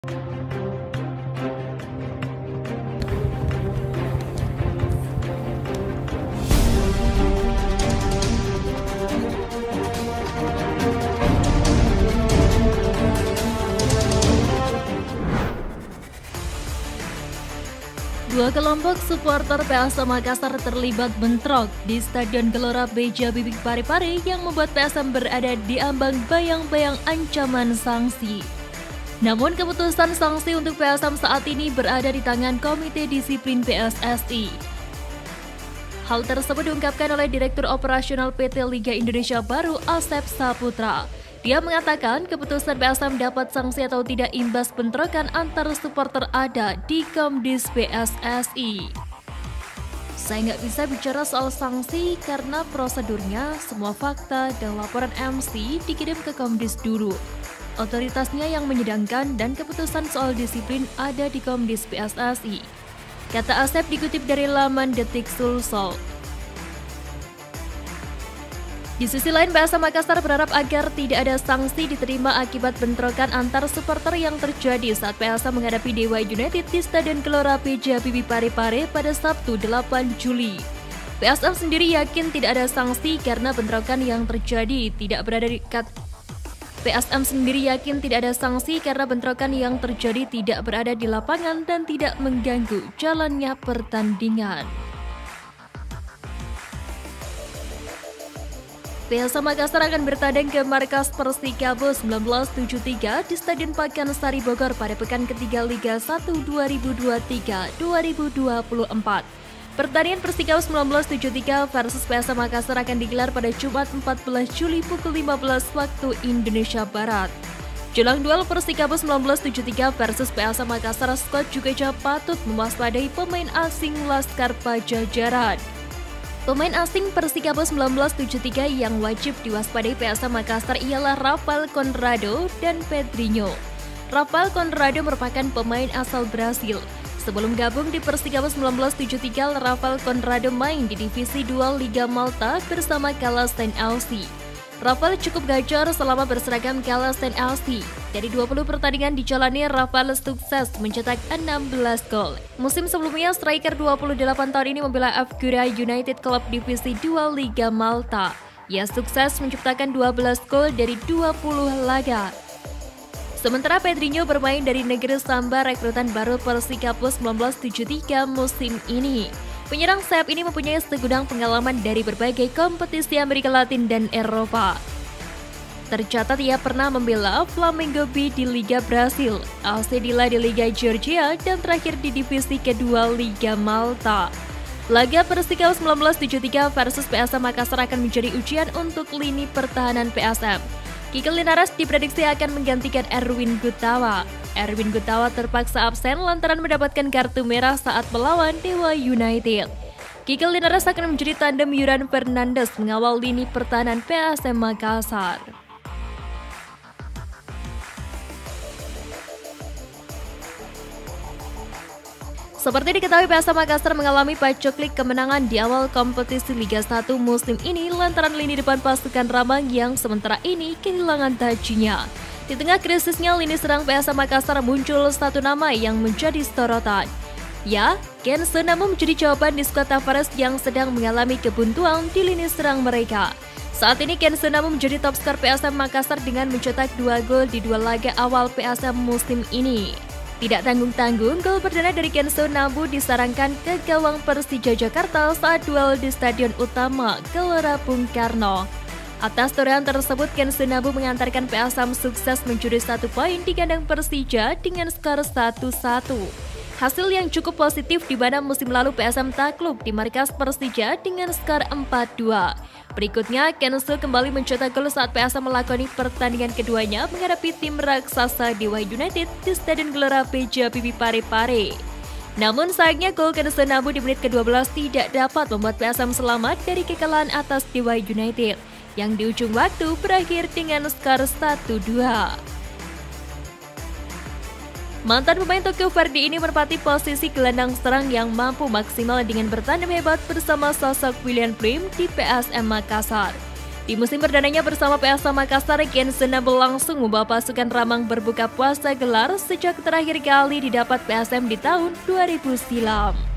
Dua kelompok supporter PSM Makassar terlibat bentrok di Stadion Gelora B.J. Habibie Parepare yang membuat PSM berada di ambang bayang-bayang ancaman sanksi. Namun keputusan sanksi untuk PSM saat ini berada di tangan Komite Disiplin PSSI. Hal tersebut diungkapkan oleh Direktur Operasional PT Liga Indonesia Baru Asep Saputra. Dia mengatakan keputusan PSM dapat sanksi atau tidak imbas bentrokan antar supporter ada di Komdis PSSI. Saya nggak bisa bicara soal sanksi karena prosedurnya, semua fakta dan laporan MC dikirim ke Komdis dulu. Otoritasnya yang menyidangkan dan keputusan soal disiplin ada di Komdis PSSI. Kata Asep dikutip dari laman Detik Sulsel. Di sisi lain, PSM Makassar berharap agar tidak ada sanksi diterima akibat bentrokan antar supporter yang terjadi saat PSM menghadapi Dewa United di Stadion Gelora B.J. Habibie Parepare pada Sabtu 8 Juli. PSM sendiri yakin tidak ada sanksi karena bentrokan yang terjadi tidak berada di lapangan dan tidak mengganggu jalannya pertandingan. PSM Makassar akan bertanding ke markas Persikabo 1973 di Stadion Pakansari Bogor pada pekan ketiga Liga 1 2023-2024. Pertandingan Persikabo 1973 versus PSM Makassar akan digelar pada Jumat 14 Juli pukul 15 waktu Indonesia Barat. Jelang duel Persikabo 1973 versus PSM Makassar, skuad juga patut mewaspadai pemain asing Laskar Pajajaran. Pemain asing Persikabo 1973 yang wajib diwaspadai PSM Makassar ialah Rafael Conrado dan Pedrinho. Rafael Conrado merupakan pemain asal Brasil. Sebelum gabung di Persikabo 1973, Rafael Conrado main di Divisi 2 Liga Malta bersama Kalasten LC. Rafael cukup gacor selama berseragam Kalasten LC. Dari 20 pertandingan dijalani, Rafael sukses mencetak 16 gol. Musim sebelumnya, striker 28 tahun ini membela Afgura United Club Divisi 2 Liga Malta. Ia sukses menciptakan 12 gol dari 20 laga. Sementara Pedrinho bermain dari negeri Samba rekrutan baru Persikabo 1973 musim ini. Penyerang sayap ini mempunyai segudang pengalaman dari berbagai kompetisi Amerika Latin dan Eropa. Tercatat ia pernah membela Flamengo B di Liga Brasil, AC Dila di Liga Georgia, dan terakhir di divisi kedua Liga Malta. Laga Persikabo 1973 versus PSM Makassar akan menjadi ujian untuk lini pertahanan PSM. Kike Linares diprediksi akan menggantikan Erwin Gutawa. Erwin Gutawa terpaksa absen lantaran mendapatkan kartu merah saat melawan Dewa United. Kike Linares akan menjadi tandem Yuran Fernandes mengawal lini pertahanan PSM Makassar. Seperti diketahui, PSM Makassar mengalami paceklik kemenangan di awal kompetisi Liga 1 musim ini lantaran lini depan pasukan Ramang yang sementara ini kehilangan tajinya. Di tengah krisisnya lini serang PSM Makassar muncul satu nama yang menjadi sorotan. Ya, Ken Senamo menjadi jawaban di skuad Tavares yang sedang mengalami kebuntuan di lini serang mereka. Saat ini Ken Senamo menjadi top skor PSM Makassar dengan mencetak 2 gol di 2 laga awal PSM musim ini. Tidak tanggung-tanggung, gol perdana dari Kenzo Nabu disarankan ke gawang Persija Jakarta saat duel di Stadion Utama Gelora Bung Karno. Atas torehan tersebut, Kenzo Nabu mengantarkan PSM sukses mencuri 1 poin di kandang Persija dengan skor 1-1. Hasil yang cukup positif di mana musim lalu PSM takluk di markas Persija dengan skor 4-2. Berikutnya, Kenzo kembali mencetak gol saat PSM melakoni pertandingan keduanya menghadapi tim raksasa Dewa United di Stadion Gelora B.J. Habibie Parepare. Namun sayangnya gol Kenzo Nabu di menit ke-12 tidak dapat membuat PSM selamat dari kekalahan atas Dewa United yang di ujung waktu berakhir dengan skor 1-2. Mantan pemain Tokyo Verdy ini menempati posisi gelandang serang yang mampu maksimal dengan bertandem hebat bersama sosok William Prim di PSM Makassar. Di musim perdananya bersama PSM Makassar, Gen Senam langsung membawa pasukan Ramang berbuka puasa gelar sejak terakhir kali didapat PSM di tahun 2000 silam.